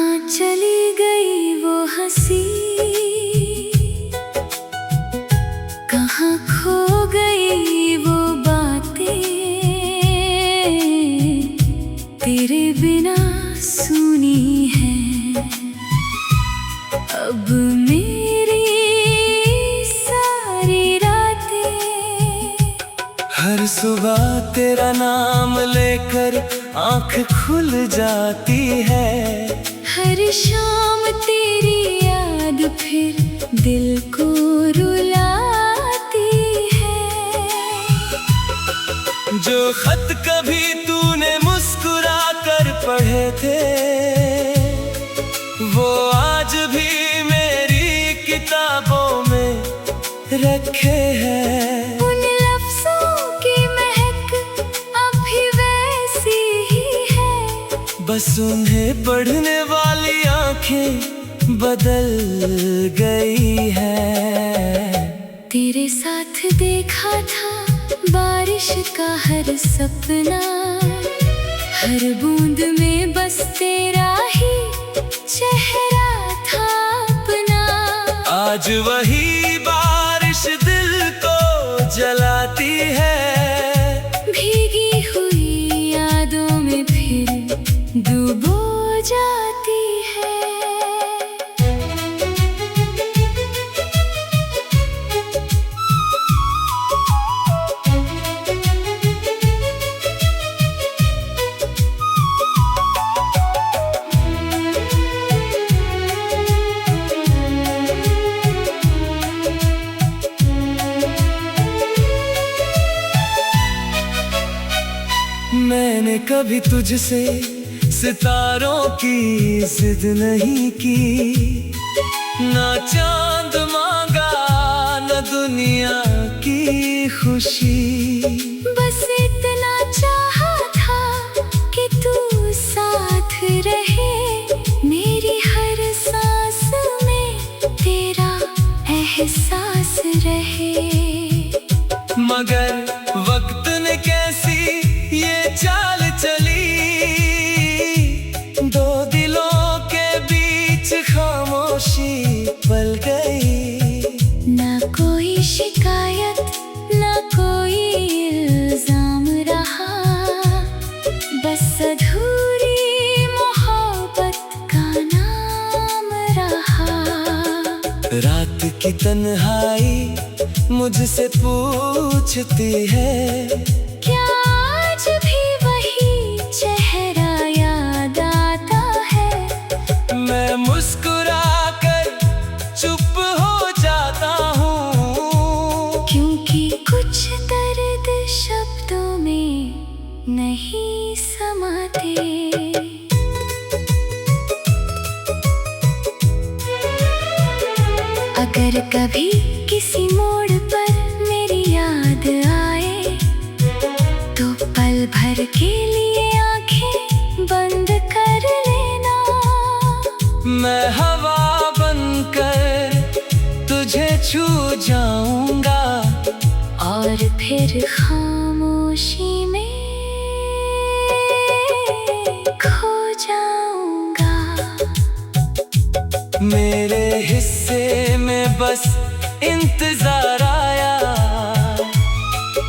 कहाँ चली गई वो हंसी, कहाँ खो गई वो बातें, तेरे बिना सुनी है अब मेरी सारी रातें। हर सुबह तेरा नाम लेकर आँख खुल जाती है, हर शाम तेरी याद फिर दिल को रुलाती है। जो खत कभी तूने मुस्कुरा कर पढ़े थे, वो आज भी मेरी किताबों में रखे हैं। उन लफ्जों की महक अभी वैसी ही है, बस उन्हें पढ़ने वाली आंखें बदल गई है। तेरे साथ देखा था बारिश का हर सपना, हर बूंद में बस तेरा ही चेहरा था अपना। आज वही बारिश दिल को जलाती है, भीगी हुई यादों में फिर डूबो जाती है। मैंने कभी तुझसे सितारों की जिद नहीं की, ना चांद मांगा न दुनिया की खुशी। बस इतना चाहा था कि तू साथ रहे, मेरी हर सांस में तेरा एहसास रहे। मगर वक्त ने कैसी ये चाल चली, दो दिलों के बीच खामोशी पल गई। ना कोई शिकायत ना कोई इल्जाम रहा, बस अधूरी मोहब्बत का नाम रहा। रात की तन्हाई मुझसे पूछती है, क्या आज भी वही चेहरा याद आता है। मैं मुस्कुरा कर चुप हो जाता हूँ, क्योंकि कुछ दर्द शब्दों में नहीं समाते। अगर कभी किसी मोड़ पर मेरी याद आए, तो पल भर के लिए आंखें बंद कर लेना। मैं हवा बनकर तुझे छू जाऊंगा, और फिर खामोशी में खो जाऊंगा। मेरे हिस्से में बस इंतजार आया,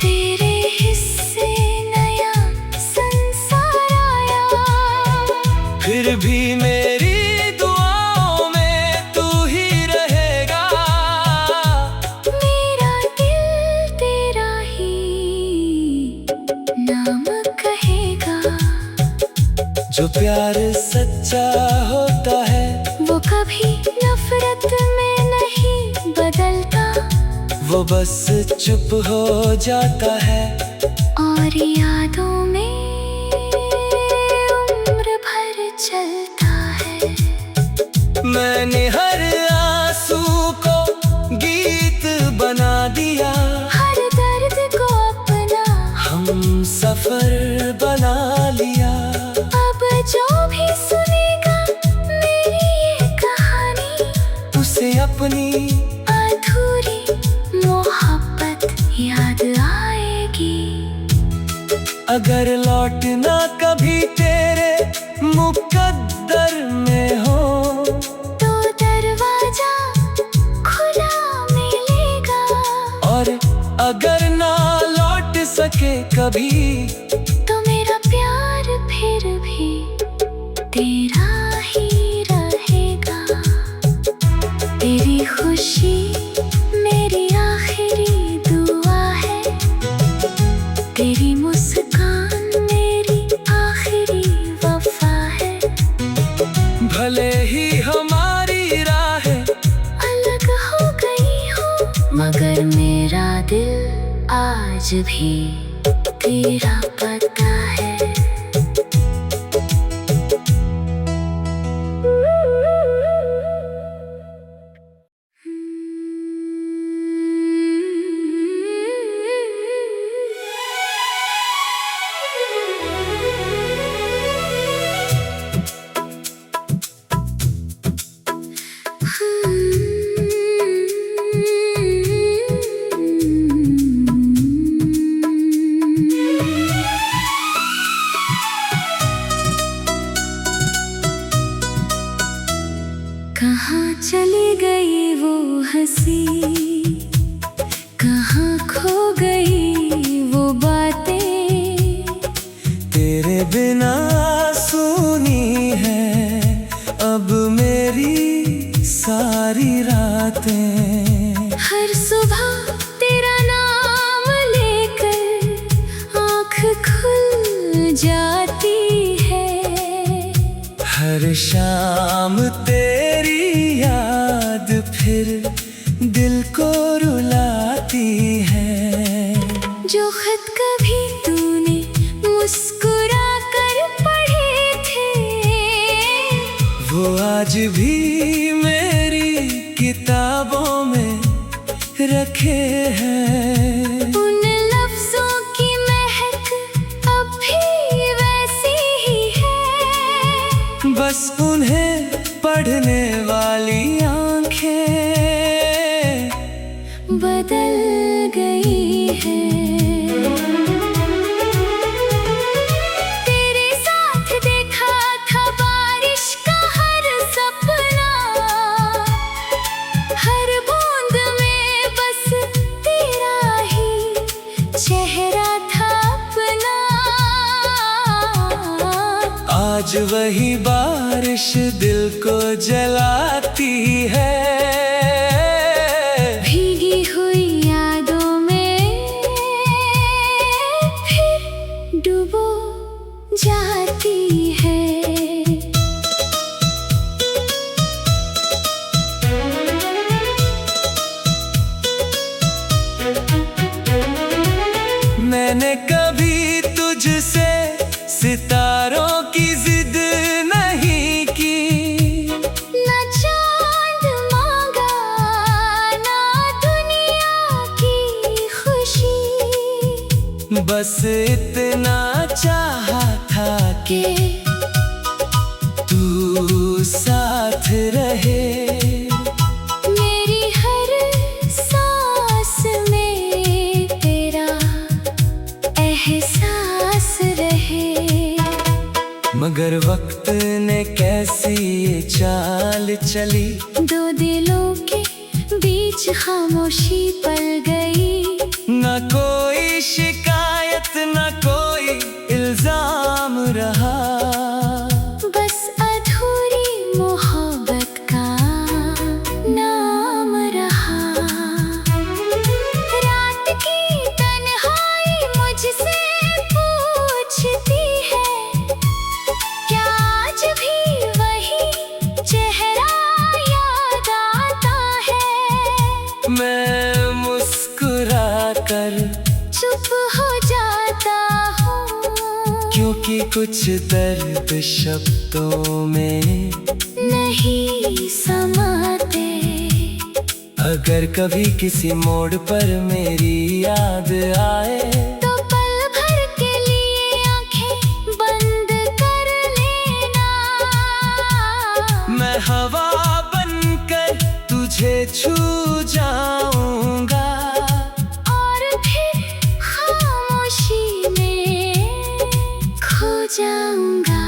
तेरे हिस्से नया संसार आया। फिर भी मेरी दुआओं में तू ही रहेगा, मेरा दिल तेरा ही नाम कहेगा। जो प्यार सच्चा होता है वो कभी नफरत में नहीं बदलता, वो बस चुप हो जाता है, और यादों में उम्र भर चलता है। मैंने हर आंसू को गीत बना दिया, हर दर्द को अपना हम सफर बना लिया। अब जो भी सुनेगा मेरी ये कहानी, उसे अपनी अधूरी मोहब्बत याद आएगी। अगर लौटना कभी तेरे मुकद्दर में हो, के कभी, तो मेरा प्यार फिर भी तेरा ही रहेगा। तेरी खुशी मेरी आखिरी दुआ है, तेरी मुस्कान मेरी आखिरी वफा है। भले ही हमारी राहें अलग हो गई हो, मगर मेरा दिल आज भी तेरा पता है। कहाँ चली गई वो हंसी, कहाँ खो गई वो बातें। तेरे बिना सुनी है अब मेरी सारी रातें। हर सुबह तेरा नाम लेकर आँख खुल जाती है। हर शाम तेरी याद फिर दिल को रुलाती है। जो खत कभी तूने मुस्कुरा कर पढ़े थे, वो आज भी मेरी किताबों में रखे हैं। उन लफ्जों की महक अब भी वैसी ही है, बस उन्हें पढ़ने वाली आंखें बदल गई है। तेरे साथ देखा था बारिश का हर सपना, हर बूंद में बस तेरा ही चेहरा था अपना। आज वही बारिश दिल को जलाती है। भीगी हुई यादों में फिर डूबो जाती है। मैंने कभी तुझसे सितारों की जिद नहीं की, ना चांद मांगा ना दुनिया की खुशी, बस इतना चाहा था कि तू साथ रहे। मेरी हर सांस में तेरा एहसास रहे। मगर वक्त ने कैसी ये चाल चली, दो दिलों के बीच खामोशी पल गई। न कोई शिकायत न कोई इल्जाम रहा, बस अधूरी मोहब्बत का नाम रहा। रात की तन्हाई मुझसे पूछती है, क्या आज भी वही चेहरा याद आता है। मैं मुस्कुरा कर चुप हो जाता हूँ, क्योंकि कुछ दर्द शब्दों में नहीं समाते। अगर कभी किसी मोड़ पर मेरी याद आए, तो पल भर के लिए आंखें बंद कर लेना। मैं हवा बनकर तुझे छू जाऊंगा, और फिर खामोशी में खो जाऊंगा।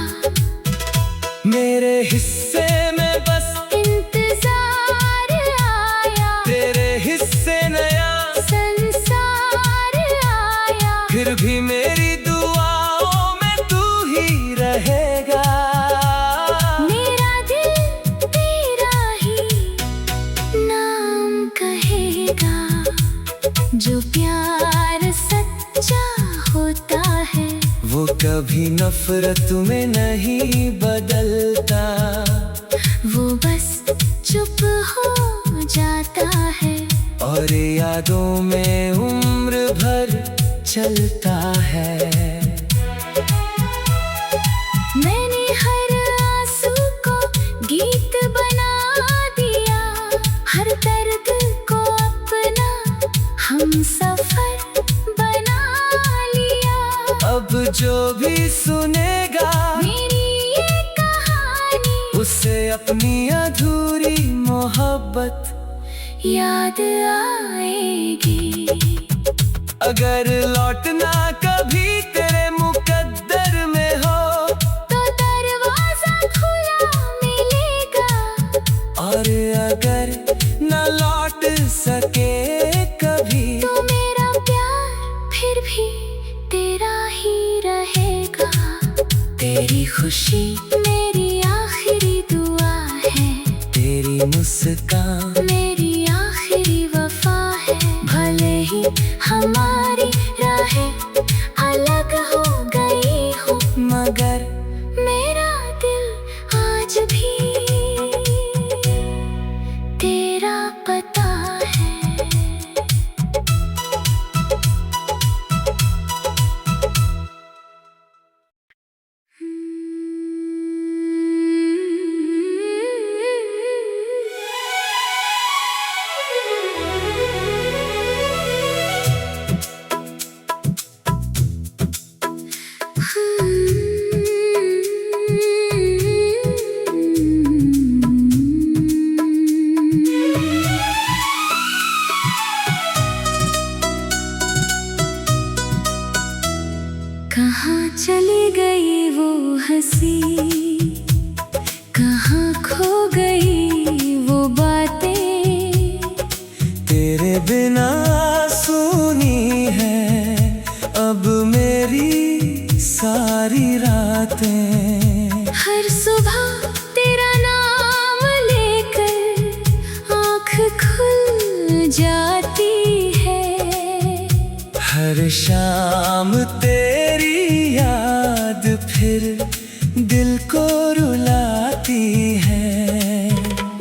मेरे हिस्से में बस इंतजार आया, तेरे हिस्से नया संसार आया। फिर भी कभी नफरत में नहीं बदलता, वो बस चुप हो जाता है और यादों में उम्र भर चलता है। मैंने हर आंसू को गीत बना दिया, हर दर्द को अपना हमसफर बना लिया। अब जो भी सुनेगा मेरी ये कहानी, उसे अपनी अधूरी मोहब्बत याद आएगी। अगर लौटना कभी तेरे मुकद्दर में हो, तो दरवाजा खुला मिलेगा, और अगर न लौट सके कभी, तो मेरा प्यार फिर भी तेरा ही रहेगा। तेरी खुशी मेरी आखिरी दुआ है, तेरी मुस्कान मेरी आखिरी वफा है। भले ही हमारी राहें अलग हो गई हो, मगर मेरा दिल आज भी तेरा पता है। कहाँ चली गई वो हंसी, कहाँ खो गई वो बातें। तेरे बिना सुनी है अब मेरी सारी रातें। हर सुबह तेरा नाम लेकर आँख खुल जाती है, हर शाम तेरी याद फिर दिल को रुलाती है।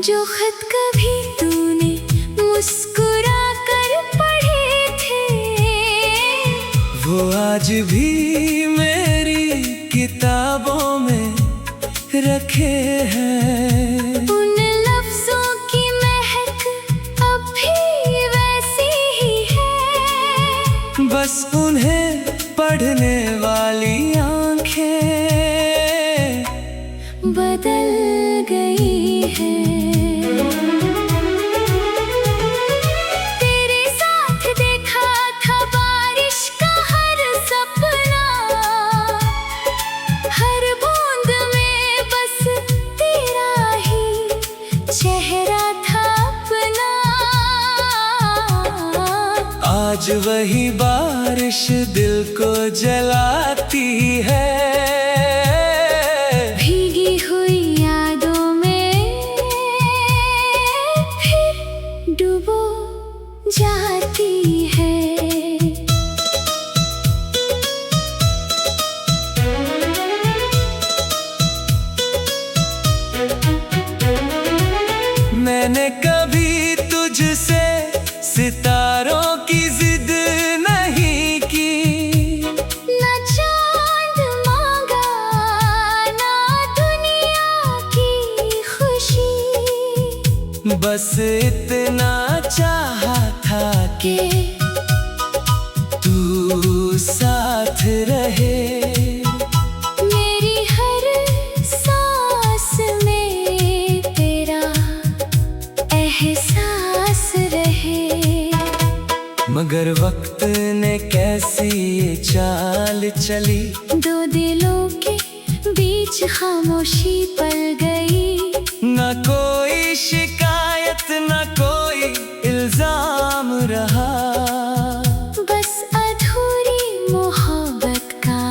जो खत कभी तूने मुस्कुरा कर पढ़े थे, वो आज भी मेरी किताबों में रखे हैं। उन लफ्जों की महक अब भी वैसी ही है, बस उन्हें पढ़ने वाली आंखें बदल गई है। तेरे साथ देखा था बारिश का हर सपना, हर बूंद में बस तेरा ही चेहरा था अपना। आज वही बारिश दिल को जलाती है, भीगी हुई यादों में फिर डूबो जाती है। मैंने कभी तुझसे सितारों की जिद नहीं की, ना चांद मांगा ना दुनिया की खुशी, बस इतना चाहा था कि तू साथ रहे। मेरी हर सांस में तेरा एहसास रहे। मगर वक्त ने कैसी ये चाल चली, दो दिलों के बीच खामोशी पल गई। न कोई शिकायत न कोई इल्जाम रहा, बस अधूरी मोहब्बत का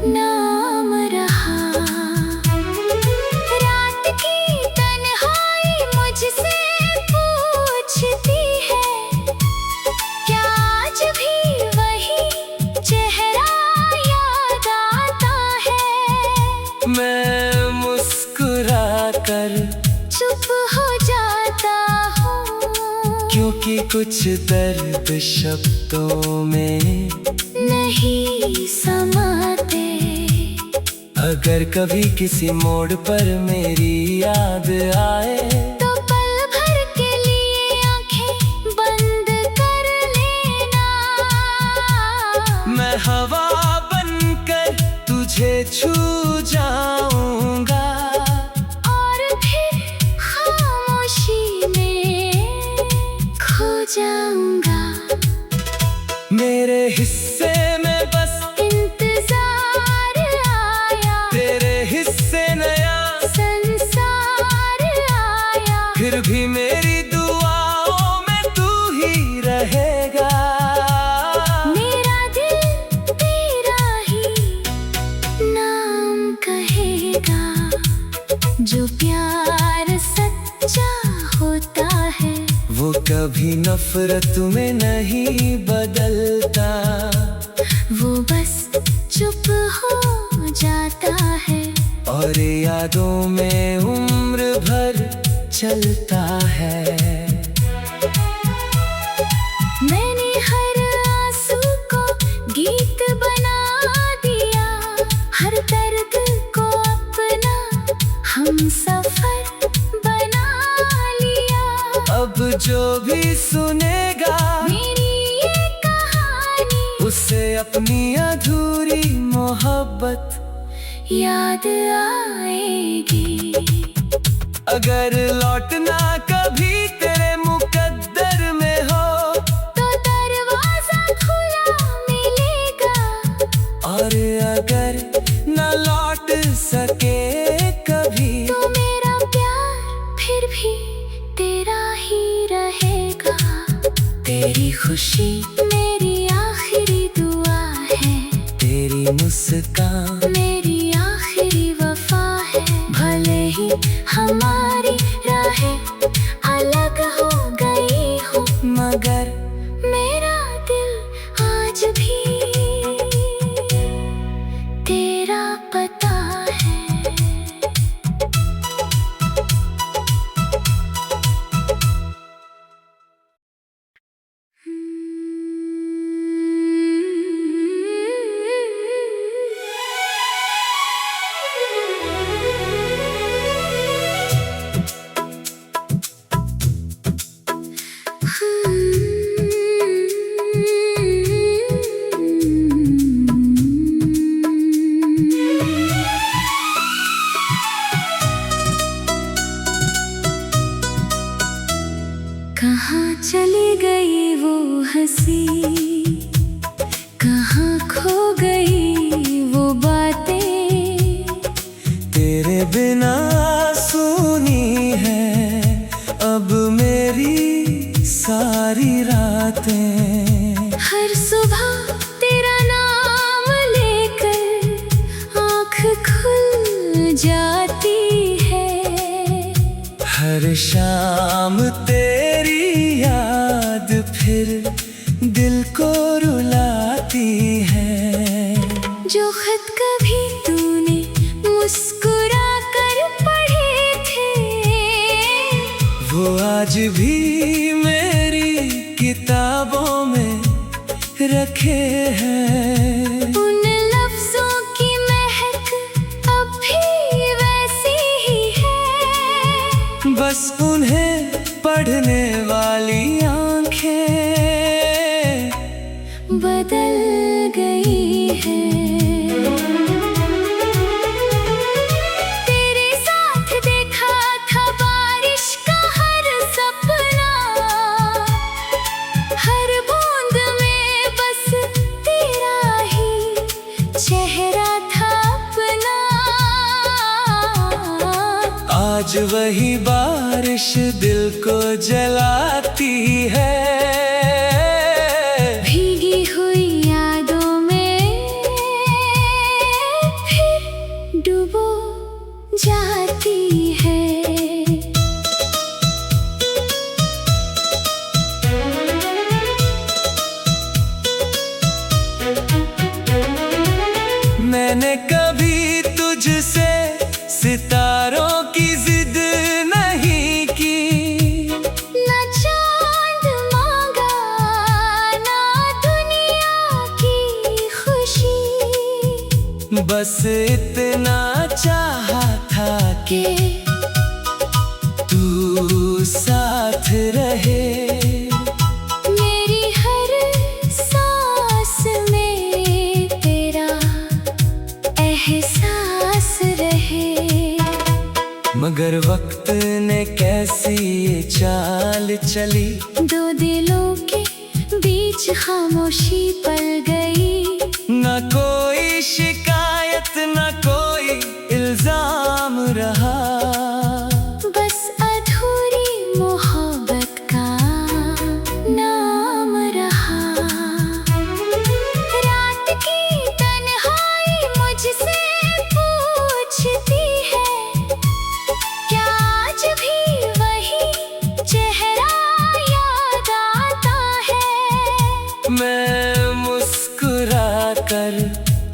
नाम रहा। रात की तन्हाई मुझसे पूछती है, क्या आज भी वही चेहरा याद चुप हो जाता हूँ, क्योंकि कुछ दर्द शब्दों में नहीं समाते। अगर कभी किसी मोड़ पर मेरी याद आए तो पल भर के लिए आंखें बंद कर लेना। मैं हवा बनकर तुझे छू जाऊंगा, और फिर खामोशी में खो जाऊंगा। मेरे हिस्से में बस इंतजार आया, तेरे हिस्से नया संसार आया। फिर भी मेरी दुआओं में तू ही रहेगा। मेरा दिल तेरा ही नाम कहेगा। जो प्यार सच्चा होता है वो कभी नफरत में नहीं बदलता, वो बस चुप हो जाता है और यादों में उम्र भर चलता है। मैंने हर आंसू को गीत बना दिया, हर दर्द को अपना हमसफर बना लिया। अब जो भी सुनेगा मेरी ये कहानी, उसे अपनी अधूरी मोहब्बत याद आएगी। अगर लौटना कभी तेरे मुकद्दर में हो तो दरवाजा खुला मिलेगा, और अगर न लौट सके कभी तो मेरा प्यार फिर भी तेरा ही रहेगा। तेरी खुशी मेरी आखिरी दुआ है, तेरी मुस्कान मेरी आखिरी वफा है। भले ही हमारी राहें अलग हो गई हो, मगर मेरा दिल आज भी तेरा पता है। कहाँ चली गई वो हंसी, कहाँ खो गई वो बातें। तेरे बिना सुनी है अब मेरी सारी रातें। हर सुबह तेरा नाम लेकर आँख खुल जाती है, हर शाम तेरी याद फिर दिल को रुलाती है। जो खत कभी तूने मुस्कुरा कर पढ़े थे, वो आज भी मेरी किताबों में रखे हैं। उन लफ्जों की महक अब भी वैसी ही है, बस उन्हें पढ़ने वाली आंखें बदल गई है। तेरे साथ देखा था बारिश का हर सपना, हर बूंद में बस तेरा ही चेहरा था अपना। आज वही बारिश दिल को जलाती है। भीगी हुई यादों में फिर डूबो जाती है। मैंने कभी तुझसे सितारों की जिद बस इतना चाहा था कि तू साथ रहे, मेरी हर सांस में तेरा एहसास रहे। मगर वक्त ने कैसी ये चाल चली, दो दिलों के बीच खामोशी पल गई। न कोई शिकायत न कोई इल्जाम रहा, बस अधूरी मोहब्बत का नाम रहा। रात की तन्हाई मुझसे पूछती है, क्या आज भी वही चेहरा याद आता है। मैं मुस्कुरा कर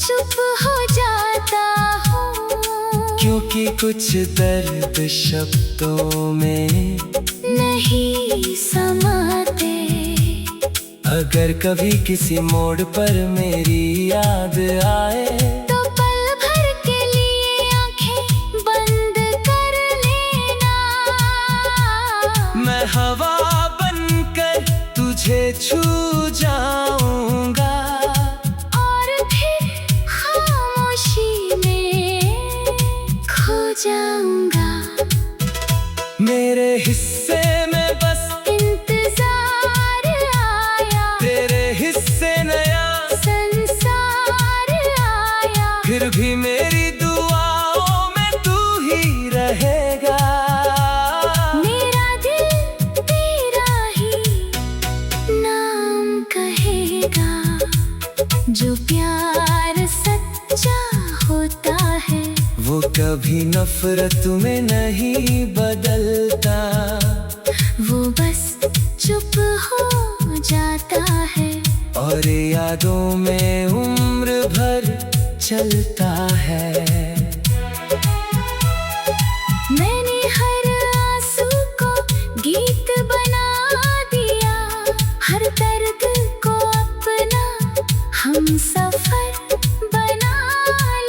चुप हो जाता हूँ, क्योंकि कुछ दर्द शब्दों में नहीं समाते। अगर कभी किसी मोड़ पर मेरी याद आए, तो पल भर के लिए आंखें बंद कर लेना। मैं हवा बनकर तुझे छू जाऊंगा, और फिर खामोशी में खो जाऊंगा। मेरे हिस्से में बस इंतजार आया, तेरे हिस्से नया संसार आया। फिर भी मेरी दुआओं में तू ही रहेगा। मेरा दिल तेरा ही नाम कहेगा। जो प्यार सच्चा होता है, वो कभी नफरत में नहीं बदलता, वो बस चुप हो जाता है। और यादों में उम्र भर चलता है। मैंने हर आंसू को गीत बना दिया, हर दर्द को अपना हमसफर बना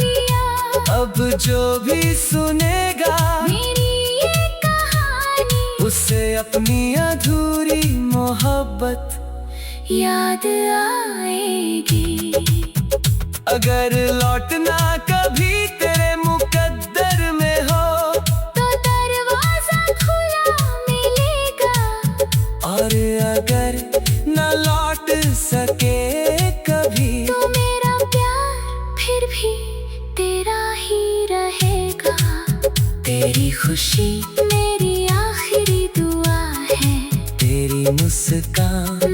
लिया। अब जो भी सुनेगा मेरी ये कहानी, उसे अपनी अधूरी मोहब्बत याद आएगी। अगर लौटना कभी तेरे मुकद्दर में हो, तो दरवाजा खुला मिलेगा। और अगर न लौट सके कभी, तो मेरा प्यार फिर भी तेरा ही रहेगा। तेरी खुशी मेरी आखिरी दुआ है, तेरी मुस्कान